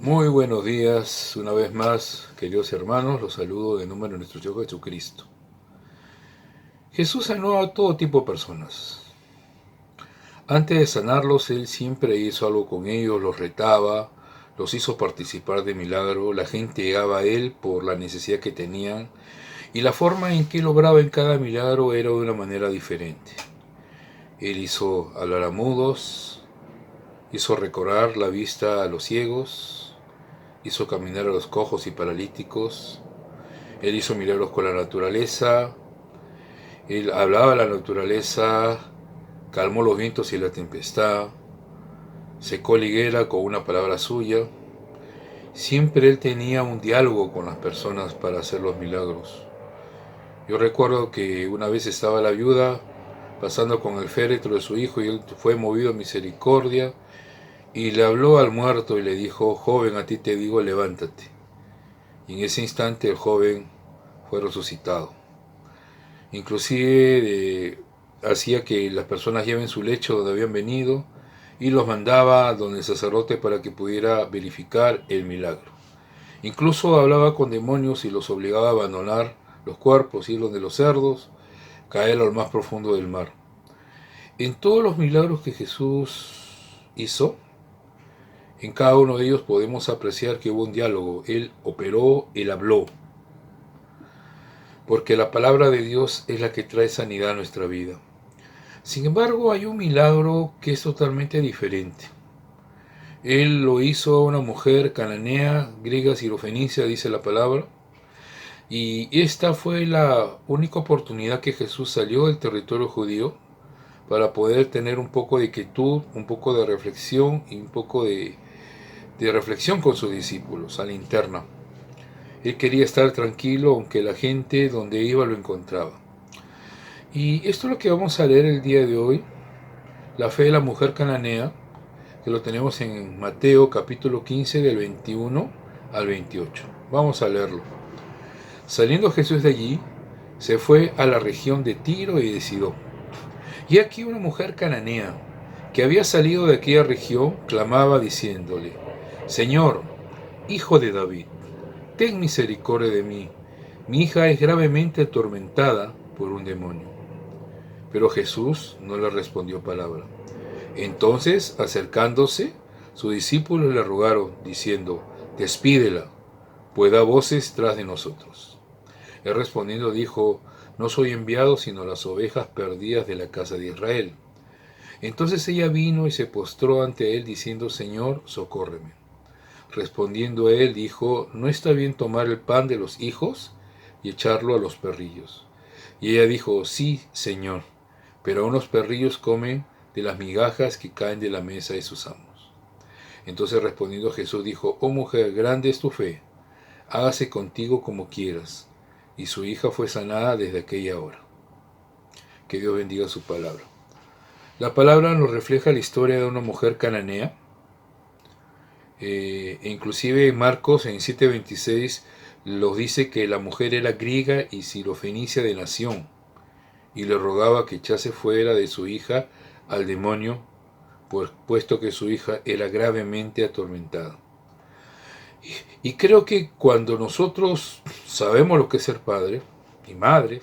Muy buenos días, una vez más, queridos hermanos, los saludo en nombre de nuestro Señor Jesucristo. Jesús sanó a todo tipo de personas. Antes de sanarlos, Él siempre hizo algo con ellos, los retaba, los hizo participar de milagro, la gente llegaba a Él por la necesidad que tenían, y la forma en que Él obraba en cada milagro era de una manera diferente. Él hizo hablar a mudos, hizo recobrar la vista a los ciegos, hizo caminar a los cojos y paralíticos. Él hizo milagros con la naturaleza, él hablaba a la naturaleza, calmó los vientos y la tempestad, secó la higuera con una palabra suya. Siempre él tenía un diálogo con las personas para hacer los milagros. Yo recuerdo que una vez estaba la viuda pasando con el féretro de su hijo y él fue movido a misericordia y le habló al muerto y le dijo: joven, a ti te digo, levántate. Y en ese instante el joven fue resucitado. Inclusive hacía que las personas lleven su lecho donde habían venido y los mandaba donde el sacerdote para que pudiera verificar el milagro. Incluso hablaba con demonios y los obligaba a abandonar los cuerpos, ir donde los cerdos, caer a lo más profundo del mar. En todos los milagros que Jesús hizo, en cada uno de ellos podemos apreciar que hubo un diálogo. Él operó, él habló. Porque la palabra de Dios es la que trae sanidad a nuestra vida. Sin embargo, hay un milagro que es totalmente diferente. Él lo hizo a una mujer cananea, griega, sirofenicia, dice la palabra, y esta fue la única oportunidad que Jesús salió del territorio judío para poder tener un poco de quietud, un poco de reflexión y un poco de reflexión con sus discípulos a la interna. Él quería estar tranquilo aunque la gente donde iba lo encontraba. Y esto es lo que vamos a leer el día de hoy, la fe de la mujer cananea, que lo tenemos en Mateo capítulo 15 del 21 al 28. Vamos a leerlo. Saliendo Jesús de allí, se fue a la región de Tiro y de Sidón. Y aquí una mujer cananea, que había salido de aquella región, clamaba diciéndole: Señor, hijo de David, ten misericordia de mí, mi hija es gravemente atormentada por un demonio. Pero Jesús no le respondió palabra. Entonces, acercándose, sus discípulos le rogaron, diciendo: despídela, pues da voces tras de nosotros. Él respondiendo dijo: no soy enviado sino a las ovejas perdidas de la casa de Israel. Entonces ella vino y se postró ante él, diciendo: Señor, socórreme. Respondiendo él, dijo: no está bien tomar el pan de los hijos y echarlo a los perrillos. Y ella dijo: sí, Señor, pero aún los perrillos comen de las migajas que caen de la mesa de sus amos. Entonces respondiendo Jesús dijo: oh mujer, grande es tu fe, hágase contigo como quieras. Y su hija fue sanada desde aquella hora. Que Dios bendiga su palabra. La palabra nos refleja la historia de una mujer cananea. Inclusive Marcos en 7:26 nos dice que la mujer era griega y sirofenicia de nación, y le rogaba que echase fuera de su hija al demonio, puesto que su hija era gravemente atormentada. Y creo que cuando nosotros sabemos lo que es ser padre y madres,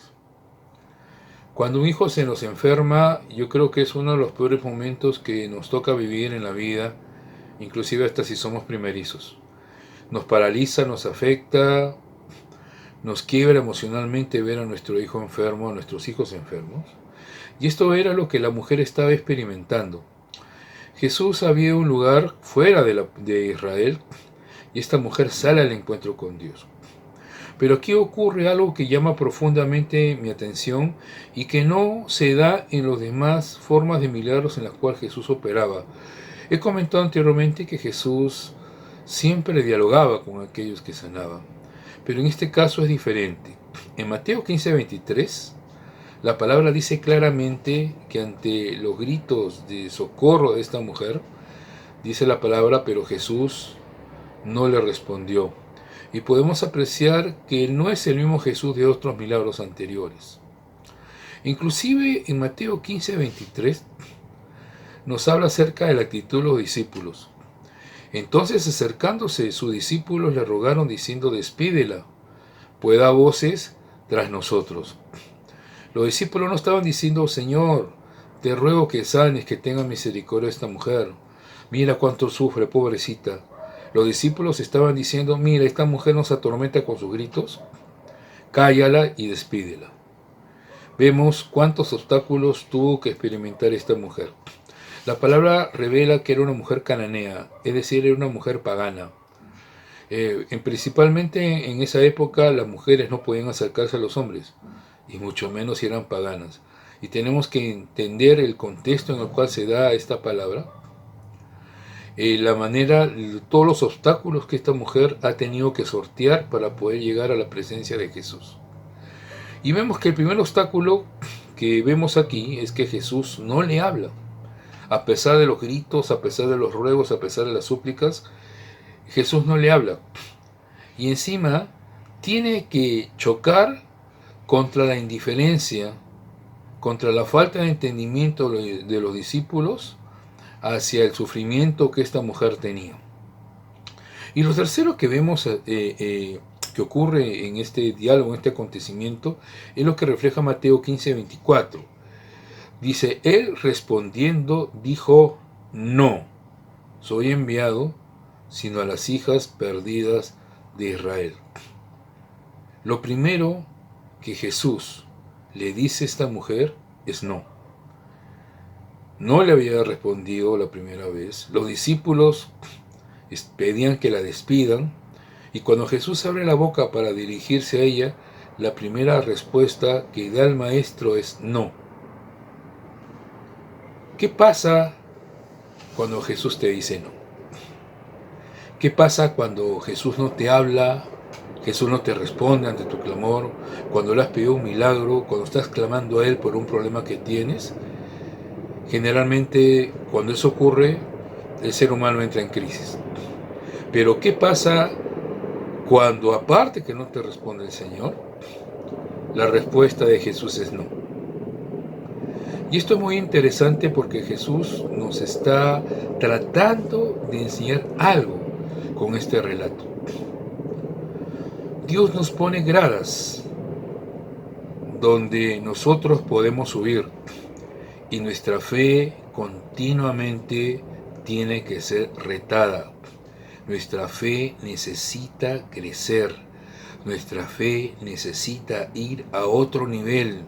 cuando un hijo se nos enferma, yo creo que es uno de los peores momentos que nos toca vivir en la vida, inclusive hasta si somos primerizos. Nos paraliza, nos afecta, nos quiebra emocionalmente ver a nuestro hijo enfermo, a nuestros hijos enfermos. Y esto era lo que la mujer estaba experimentando. Jesús había un lugar fuera de Israel y esta mujer sale al encuentro con Dios. Pero aquí ocurre algo que llama profundamente mi atención y que no se da en las demás formas de milagros en las cuales Jesús operaba. He comentado anteriormente que Jesús siempre dialogaba con aquellos que sanaban, pero en este caso es diferente. En Mateo 15:23, la palabra dice claramente que ante los gritos de socorro de esta mujer, dice la palabra, pero Jesús no le respondió. Y podemos apreciar que no es el mismo Jesús de otros milagros anteriores. Inclusive en Mateo 15:23 nos habla acerca de la actitud de los discípulos. Entonces, acercándose, sus discípulos le rogaron diciendo: despídela, pues da voces tras nosotros. Los discípulos no estaban diciendo: Señor, te ruego que sanes, que tenga misericordia de esta mujer. Mira cuánto sufre, pobrecita. Los discípulos estaban diciendo: mira, esta mujer nos atormenta con sus gritos. Cállala y despídela. Vemos cuántos obstáculos tuvo que experimentar esta mujer. La palabra revela que era una mujer cananea, es decir, era una mujer pagana. Principalmente en esa época las mujeres no podían acercarse a los hombres, y mucho menos si eran paganas. Y tenemos que entender el contexto en el cual se da esta palabra, la manera, todos los obstáculos que esta mujer ha tenido que sortear para poder llegar a la presencia de Jesús. Y vemos que el primer obstáculo que vemos aquí es que Jesús no le habla. A pesar de los gritos, a pesar de los ruegos, a pesar de las súplicas, Jesús no le habla. Y encima tiene que chocar contra la indiferencia, contra la falta de entendimiento de los discípulos hacia el sufrimiento que esta mujer tenía. Y lo tercero que vemos que ocurre en este diálogo, en este acontecimiento, es lo que refleja Mateo 15:24. Dice: él respondiendo dijo: no soy enviado sino a las hijas perdidas de Israel. Lo primero que Jesús le dice a esta mujer es no. No le había respondido la primera vez. Los discípulos pedían que la despidan, y cuando Jesús abre la boca para dirigirse a ella, la primera respuesta que da el maestro es no. ¿Qué pasa cuando Jesús te dice no? ¿Qué pasa cuando Jesús no te habla, Jesús no te responde ante tu clamor, cuando le has pedido un milagro, cuando estás clamando a Él por un problema que tienes? Generalmente, cuando eso ocurre, el ser humano entra en crisis. Pero ¿qué pasa cuando, aparte que no te responde el Señor, la respuesta de Jesús es no? Y esto es muy interesante porque Jesús nos está tratando de enseñar algo con este relato. Dios nos pone gradas donde nosotros podemos subir, y nuestra fe continuamente tiene que ser retada. Nuestra fe necesita crecer. Nuestra fe necesita ir a otro nivel,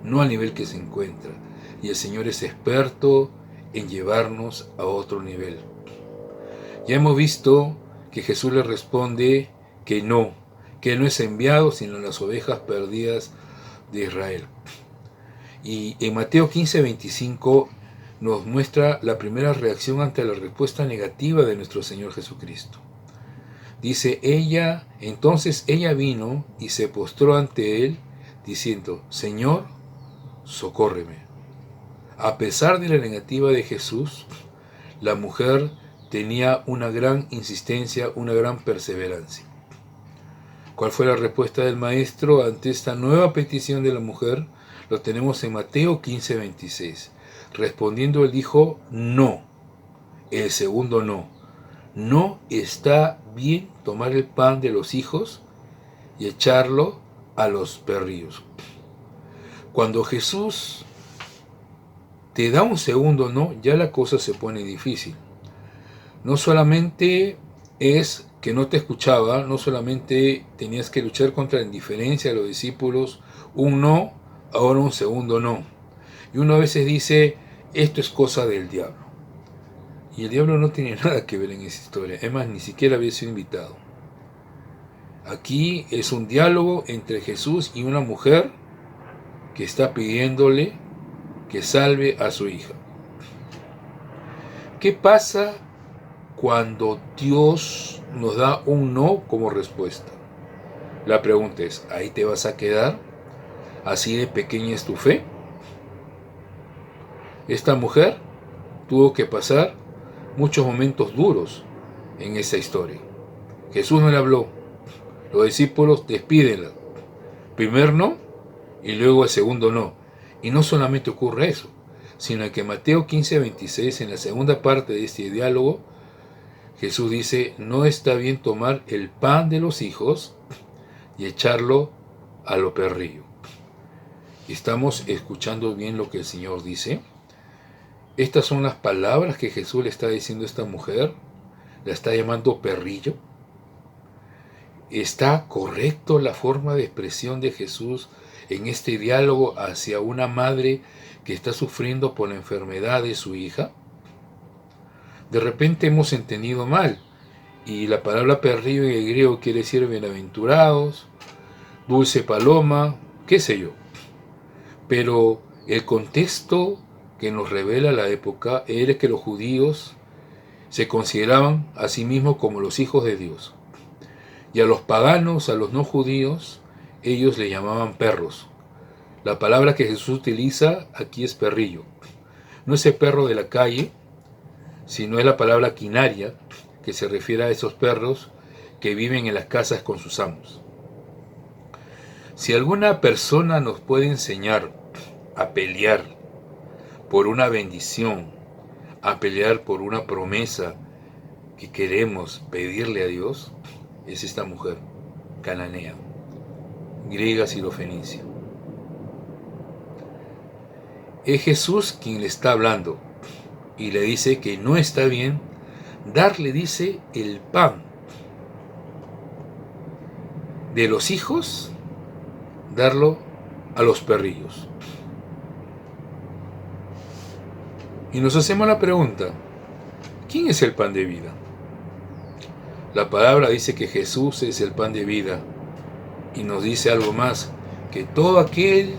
no al nivel que se encuentra. Y el Señor es experto en llevarnos a otro nivel. Ya hemos visto que Jesús le responde que no Él no es enviado sino las ovejas perdidas de Israel. Y en Mateo 15:25 nos muestra la primera reacción ante la respuesta negativa de nuestro Señor Jesucristo. Dice: entonces ella vino y se postró ante Él, diciendo: Señor, socórreme. A pesar de la negativa de Jesús, la mujer tenía una gran insistencia, una gran perseverancia. ¿Cuál fue la respuesta del Maestro ante esta nueva petición de la mujer? Lo tenemos en Mateo 15:26. Respondiendo él dijo: no. El segundo no. No está bien tomar el pan de los hijos y echarlo a los perrillos. Cuando Jesús te da un segundo no, ya la cosa se pone difícil. No solamente es que no te escuchaba, no solamente tenías que luchar contra la indiferencia de los discípulos, un no, ahora un segundo no. Y uno a veces dice: esto es cosa del diablo. Y el diablo no tiene nada que ver en esa historia. Es más, ni siquiera había sido invitado. Aquí es un diálogo entre Jesús y una mujer que está pidiéndole que salve a su hija. ¿Qué pasa cuando Dios nos da un no como respuesta? La pregunta es: ¿ahí te vas a quedar? ¿Así de pequeña es tu fe? Esta mujer tuvo que pasar muchos momentos duros en esa historia. Jesús no le habló. Los discípulos: despídenla. Primer no y luego el segundo no. Y no solamente ocurre eso, sino que en Mateo 15:26, en la segunda parte de este diálogo, Jesús dice, no está bien tomar el pan de los hijos y echarlo a lo perrillo. ¿Estamos escuchando bien lo que el Señor dice? Estas son las palabras que Jesús le está diciendo a esta mujer. La está llamando perrillo. ¿Está correcto la forma de expresión de Jesús en este diálogo hacia una madre que está sufriendo por la enfermedad de su hija? De repente hemos entendido mal, y la palabra perrillo en el griego quiere decir bienaventurados, dulce paloma, qué sé yo. Pero el contexto que nos revela la época era que los judíos se consideraban a sí mismos como los hijos de Dios. Y a los paganos, a los no judíos, ellos le llamaban perros. La palabra que Jesús utiliza aquí es perrillo. No es el perro de la calle, sino es la palabra quinaria, que se refiere a esos perros que viven en las casas con sus amos. Si alguna persona nos puede enseñar a pelear por una bendición, a pelear por una promesa que queremos pedirle a Dios, es esta mujer cananea, griega sirofenicia. Es Jesús quien le está hablando y le dice que no está bien darle, dice, el pan de los hijos, darlo a los perrillos. Y nos hacemos la pregunta, ¿quién es el pan de vida? La palabra dice que Jesús es el pan de vida y nos dice algo más, que todo aquel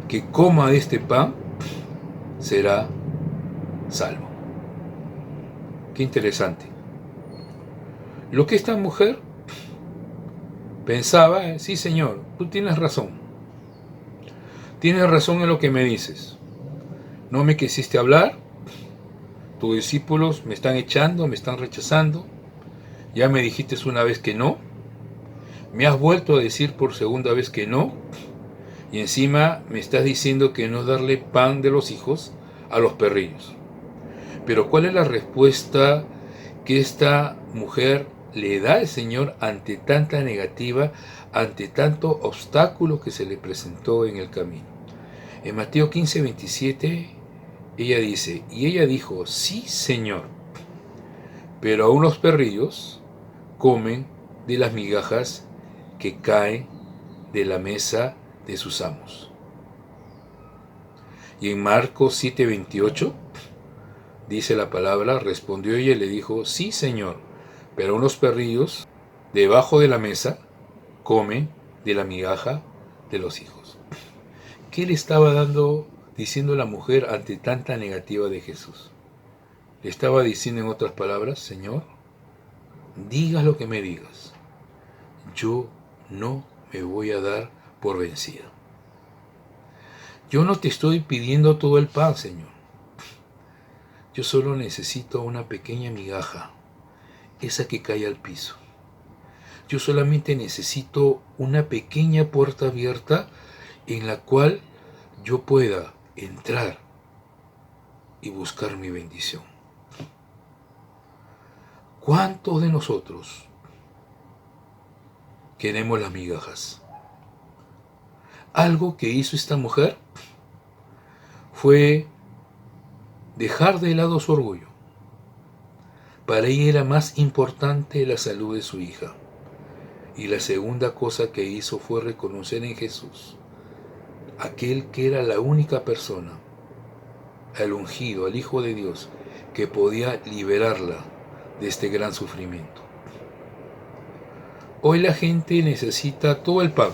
que coma de este pan será salvo. Qué interesante. Lo que esta mujer pensaba, sí Señor, tú tienes razón. Tienes razón en lo que me dices. No me quisiste hablar, tus discípulos me están echando, me están rechazando. Ya me dijiste una vez que no, me has vuelto a decir por segunda vez que no, y encima me estás diciendo que no darle pan de los hijos a los perrillos. Pero ¿cuál es la respuesta que esta mujer le da al Señor ante tanta negativa, ante tanto obstáculo que se le presentó en el camino? En Mateo 15:27 ella dice, y ella dijo, sí Señor, pero aún los perrillos comen de las migajas que caen de la mesa de sus amos. Y en Marcos 7:28 dice la palabra, respondió ella y le dijo, sí Señor, pero unos perrillos debajo de la mesa comen de la migaja de los hijos. ¿Qué le estaba diciendo la mujer ante tanta negativa de Jesús? Le estaba diciendo en otras palabras, Señor, digas lo que me digas, yo no me voy a dar por vencida. Yo no te estoy pidiendo todo el pan, Señor. Yo solo necesito una pequeña migaja, esa que cae al piso. Yo solamente necesito una pequeña puerta abierta en la cual yo pueda entrar y buscar mi bendición. ¿Cuántos de nosotros queremos las migajas? Algo que hizo esta mujer fue dejar de lado su orgullo. Para ella era más importante la salud de su hija. Y la segunda cosa que hizo fue reconocer en Jesús aquel que era la única persona, al ungido, al Hijo de Dios, que podía liberarla de este gran sufrimiento. Hoy la gente necesita todo el pan.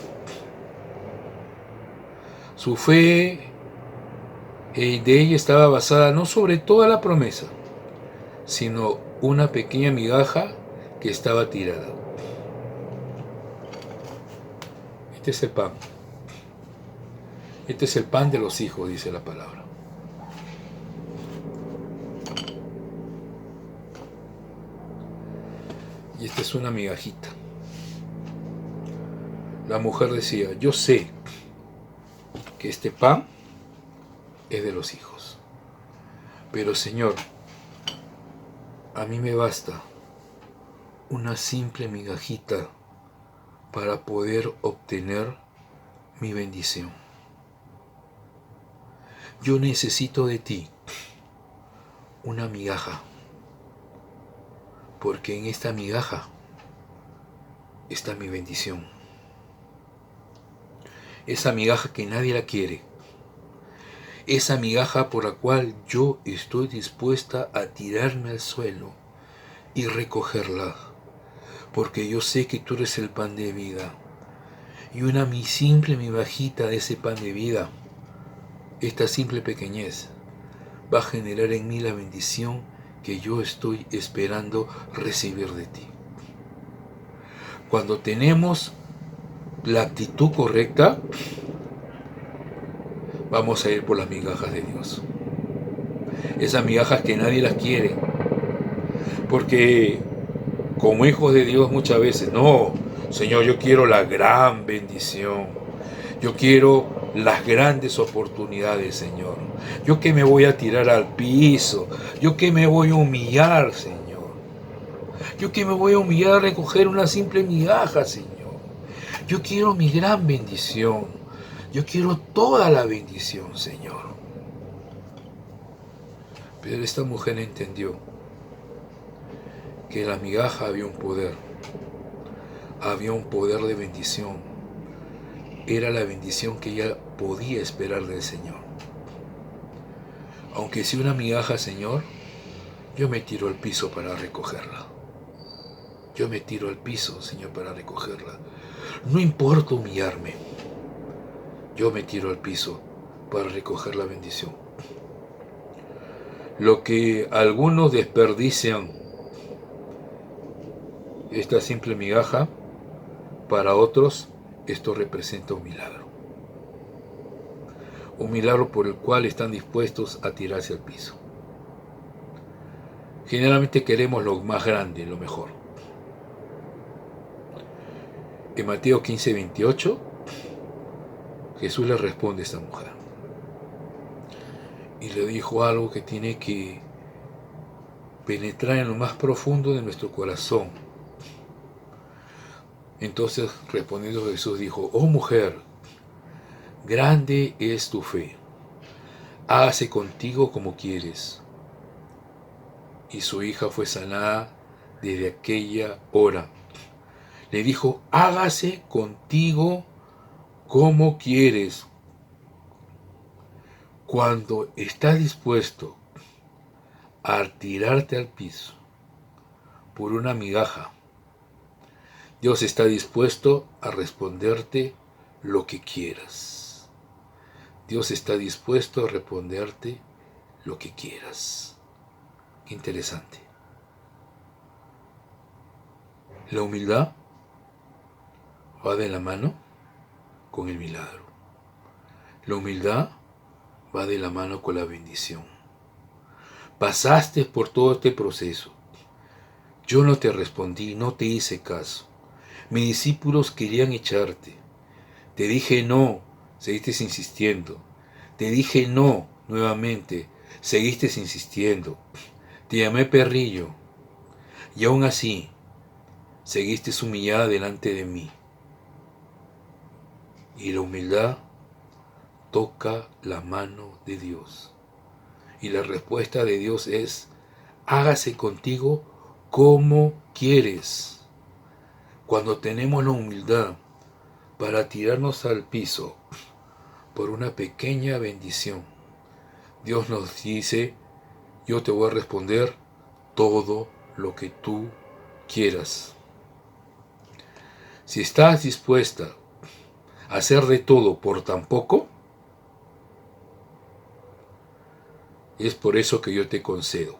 Su fe de ella estaba basada no sobre toda la promesa, sino una pequeña migaja que estaba tirada. Este es el pan. Este es el pan de los hijos, dice la palabra. Y esta es una migajita. La mujer decía, yo sé que este pan es de los hijos. Pero Señor, a mí me basta una simple migajita para poder obtener mi bendición. Yo necesito de ti una migaja, porque en esta migaja está mi bendición. Esa migaja que nadie la quiere, esa migaja por la cual yo estoy dispuesta a tirarme al suelo y recogerla, porque yo sé que tú eres el pan de vida. Y una simple migajita de ese pan de vida, esta simple pequeñez, va a generar en mí la bendición que yo estoy esperando recibir de ti. Cuando tenemos la actitud correcta, vamos a ir por las migajas de Dios. Esas migajas que nadie las quiere. Porque como hijos de Dios muchas veces, no, Señor, yo quiero la gran bendición. Yo quiero las grandes oportunidades, Señor. Yo que me voy a tirar al piso. Yo que me voy a humillar, Señor. Yo que me voy a humillar a recoger una simple migaja, Señor. Yo quiero mi gran bendición. Yo quiero toda la bendición, Señor. Pero esta mujer entendió que en la migaja había un poder. Había un poder de bendición. Era la bendición que ella podía esperar del Señor. Aunque sea una migaja, Señor, yo me tiro al piso para recogerla. Yo me tiro al piso, Señor, para recogerla. No importa humillarme. Yo me tiro al piso para recoger la bendición. Lo que algunos desperdician, esta simple migaja, para otros esto representa un milagro. Un milagro por el cual están dispuestos a tirarse al piso. Generalmente queremos lo más grande, lo mejor. En Mateo 15:28, Jesús le responde a esta mujer. Y le dijo algo que tiene que penetrar en lo más profundo de nuestro corazón. Entonces, respondiendo Jesús dijo: oh mujer, grande es tu fe. Hágase contigo como quieres. Y su hija fue sanada desde aquella hora. Le dijo: hágase contigo como quieres. Cuando estás dispuesto a tirarte al piso por una migaja, Dios está dispuesto a responderte lo que quieras. Dios está dispuesto a responderte lo que quieras. Qué interesante. La humildad va de la mano con el milagro. La humildad va de la mano con la bendición. Pasaste por todo este proceso. Yo no te respondí, no te hice caso. Mis discípulos querían echarte. Te dije no, seguiste insistiendo. Te dije no, nuevamente, seguiste insistiendo. Te llamé perrillo. Y aún así, seguiste humillada delante de mí. Y la humildad toca la mano de Dios. Y la respuesta de Dios es: hágase contigo como quieres. Cuando tenemos la humildad para tirarnos al piso por una pequeña bendición, Dios nos dice: yo te voy a responder todo lo que tú quieras. Si estás dispuesta a hacer de todo por tan poco, es por eso que yo te concedo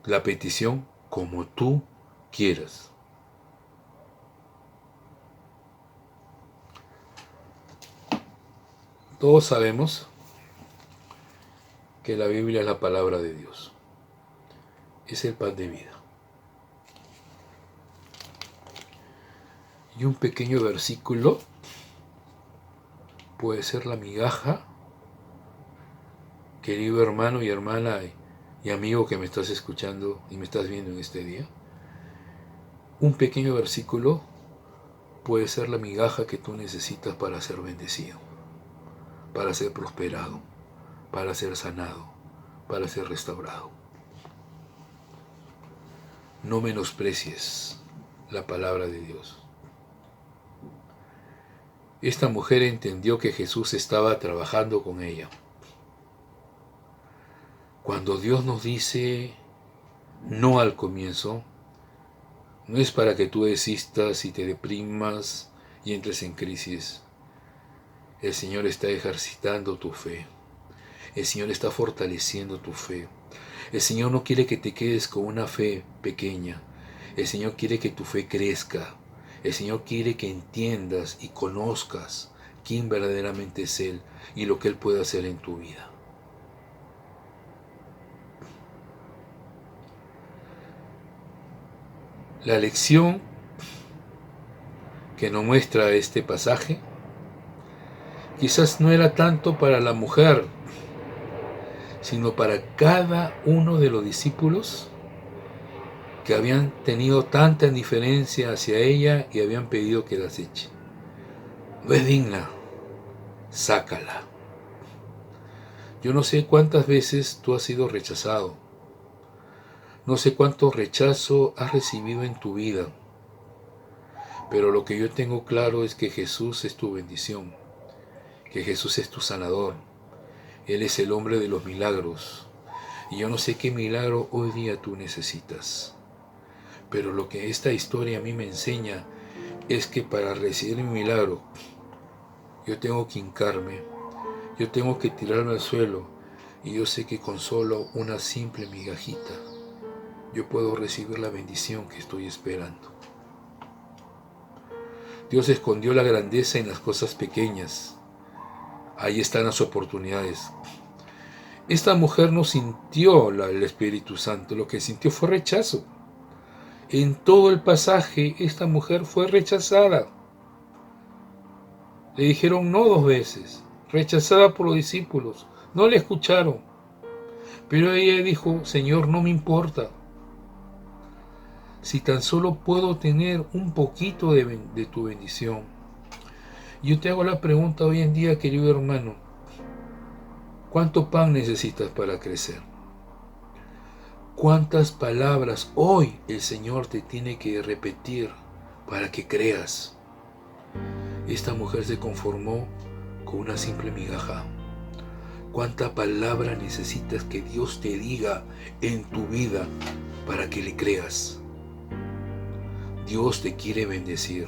la petición como tú quieras. Todos sabemos que la Biblia es la palabra de Dios. Es el pan de vida. Y un pequeño versículo puede ser la migaja, querido hermano y hermana y amigo que me estás escuchando y me estás viendo en este día. un pequeño versículo puede ser la migaja que tú necesitas para ser bendecido, para ser prosperado, para ser sanado, para ser restaurado. No menosprecies la palabra de Dios. Esta mujer entendió que Jesús estaba trabajando con ella. Cuando Dios nos dice no al comienzo, no es para que tú desistas y te deprimas y entres en crisis. El Señor está ejercitando tu fe. El Señor está fortaleciendo tu fe. El Señor no quiere que te quedes con una fe pequeña. El Señor quiere que tu fe crezca. El Señor quiere que entiendas y conozcas quién verdaderamente es Él y lo que Él puede hacer en tu vida. La lección que nos muestra este pasaje quizás no era tanto para la mujer, sino para cada uno de los discípulos que habían tenido tanta indiferencia hacia ella y habían pedido que las eche. No es digna, sácala. Yo no sé cuántas veces tú has sido rechazado. No sé cuánto rechazo has recibido en tu vida. Pero lo que yo tengo claro es que Jesús es tu bendición, que Jesús es tu sanador. Él es el hombre de los milagros. Y yo no sé qué milagro hoy día tú necesitas. Pero lo que esta historia a mí me enseña es que para recibir mi milagro, yo tengo que hincarme, yo tengo que tirarme al suelo, y yo sé que con solo una simple migajita, yo puedo recibir la bendición que estoy esperando. Dios escondió la grandeza en las cosas pequeñas. Ahí están las oportunidades. Esta mujer no sintió el Espíritu Santo, lo que sintió fue rechazo. En todo el pasaje, esta mujer fue rechazada. Le dijeron no 2 veces, rechazada por los discípulos. No le escucharon. Pero ella dijo, Señor, no me importa. Si tan solo puedo tener un poquito de tu bendición. Yo te hago la pregunta hoy en día, querido hermano. ¿Cuánto pan necesitas para crecer? ¿Cuántas palabras hoy el Señor te tiene que repetir para que creas? Esta mujer se conformó con una simple migaja. ¿Cuánta palabra necesitas que Dios te diga en tu vida para que le creas? Dios te quiere bendecir.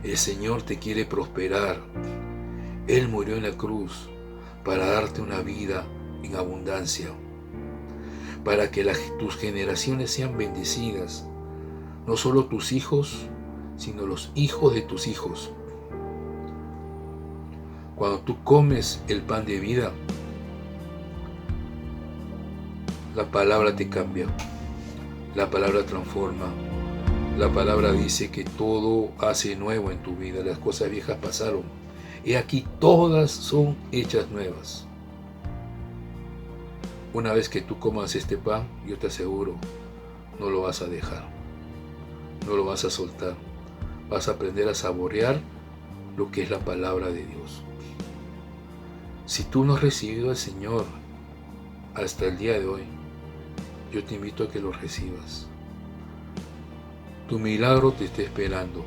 El Señor te quiere prosperar. Él murió en la cruz para darte una vida en abundancia, para que tus generaciones sean bendecidas, no solo tus hijos, sino los hijos de tus hijos. Cuando tú comes el pan de vida, la palabra te cambia, la palabra transforma, la palabra dice que todo hace nuevo en tu vida, las cosas viejas pasaron, y aquí todas son hechas nuevas. Una vez que tú comas este pan, yo te aseguro, no lo vas a dejar, no lo vas a soltar, vas a aprender a saborear lo que es la palabra de Dios. Si tú no has recibido al Señor hasta el día de hoy, yo te invito a que lo recibas. Tu milagro te está esperando.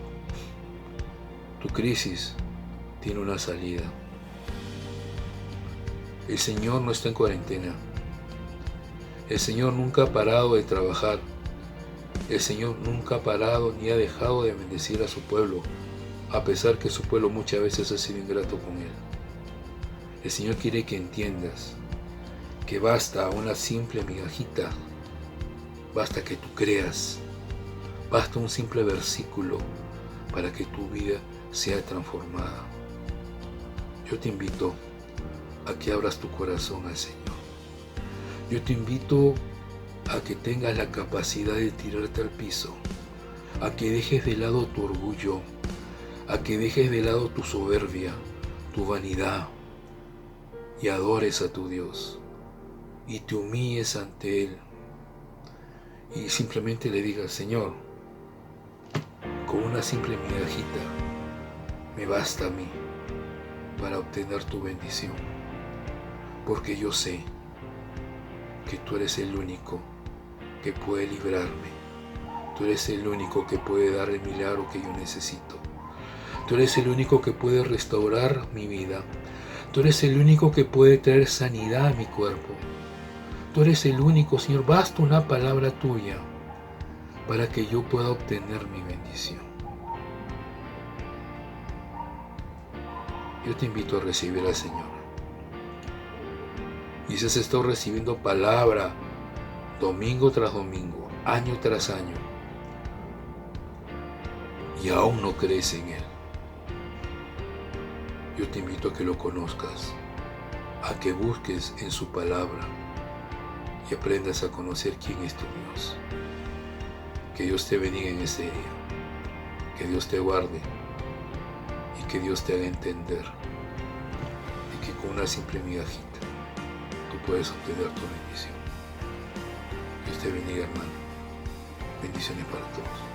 Tu crisis tiene una salida. El Señor no está en cuarentena. El Señor nunca ha parado de trabajar. El Señor nunca ha parado ni ha dejado de bendecir a su pueblo, a pesar que su pueblo muchas veces ha sido ingrato con Él. El Señor quiere que entiendas que basta una simple migajita, basta que tú creas, basta un simple versículo para que tu vida sea transformada. Yo te invito a que abras tu corazón al Señor. Yo te invito a que tengas la capacidad de tirarte al piso, a que dejes de lado tu orgullo, a que dejes de lado tu soberbia, tu vanidad, y adores a tu Dios, y te humilles ante Él, y simplemente le digas, Señor, Con una simple migajita me basta a mí para obtener tu bendición, porque yo sé que tú eres el único que puede librarme, tú eres el único que puede dar el milagro que yo necesito, tú eres el único que puede restaurar mi vida, tú eres el único que puede traer sanidad a mi cuerpo, tú eres el único, Señor. Basta una palabra tuya para que yo pueda obtener mi bendición. Yo te invito a recibir al Señor. Y si has estado recibiendo palabra domingo tras domingo, año tras año, y aún no crees en Él, yo te invito a que lo conozcas, a que busques en su palabra y aprendas a conocer quién es tu Dios. Que Dios te bendiga en este día, que Dios te guarde y que Dios te haga entender de que con una simple migajita tú puedes obtener tu bendición. Dios te bendiga, hermano. Bendiciones para todos.